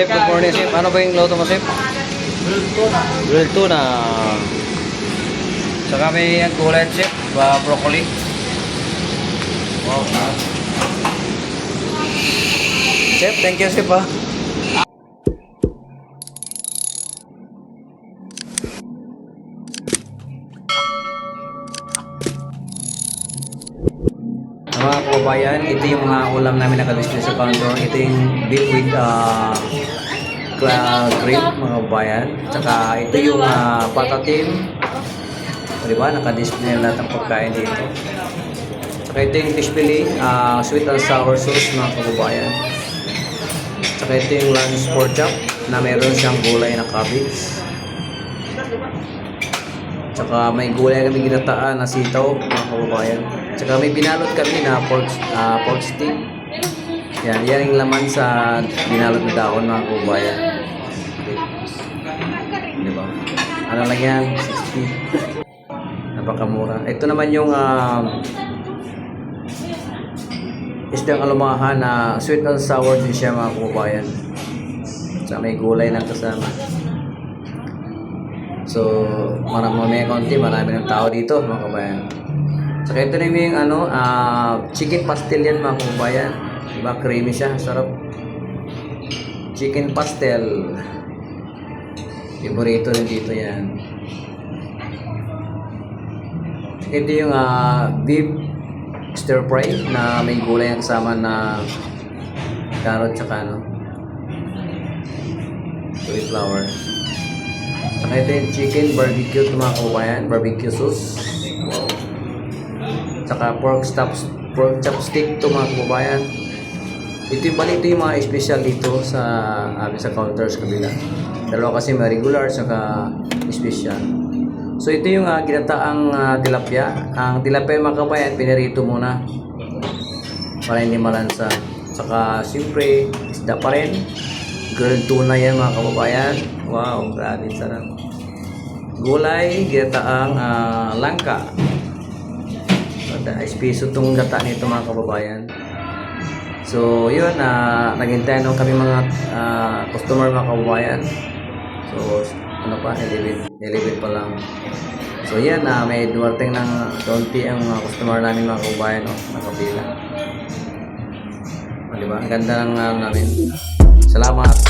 Chef, good morning, Chef. Ano ba yung luto mo, Chef? Grilled tuna. Grilled tuna. Saka may gulay, Chef. Broccoli. Wow. Chef, thank you, Chef, ha. Mga kababayan, ito yung mga ulam namin nakadisplay sa counter. Ito yung beef with grill, mga kababayan. Tsaka ito yung patatim. Diba? Nakadisplay na lahat ng pagkain dito. Tsaka ito yung fish fillet, sweet and sour sauce, mga kababayan. Tsaka ito yung lunch pork chop na meron siyang gulay na cabbage. Tsaka may gulay kami ginataan na sitaw, mga kababayan. Tsaka may binalot kami na pork stick. Yan yung laman sa binalot na daon, mga kababayan. Diba? Ano lang yan? 60. Napakamura. Ito naman yung isdang alumahan na sweet and sour din siya, mga kababayan. Tsaka may gulay na kasama. So, marami ng tao dito, mga kababayan. Saka ito na yung chicken pastel yan, mga kababayan. Diba, creamy siya, sarap. Chicken pastel. Favorito rin dito yan. Ito yung beef stir fry na may gulay ang kasama na carrot tsaka cauliflower. Saka ito yung chicken barbecue, mga kababayan, barbecue sauce. Wow. Saka pork chopstick to, mga kababayan. Ito yung mga special dito sa counter sa kabila. Dalawa kasi may regular saka special. So ito yung ginataang tilapia. Ang tilapia, mga kababayan, pinirito muna para hindi malansa. Saka siyempre isda pa rin. Grilled tuna yan, mga kababayan. Wow, grabe sarap. Gulay, ginataang langka. Espiso itong gata nito, mga kababayan. So yun, naghintay kami mga customer, mga kababayan. So ano pa, 11 pa lang. So yan, may dumating ng konti ang customer namin, mga kababayan, nakapila. Diba? Ang ganda lang namin. Salamat.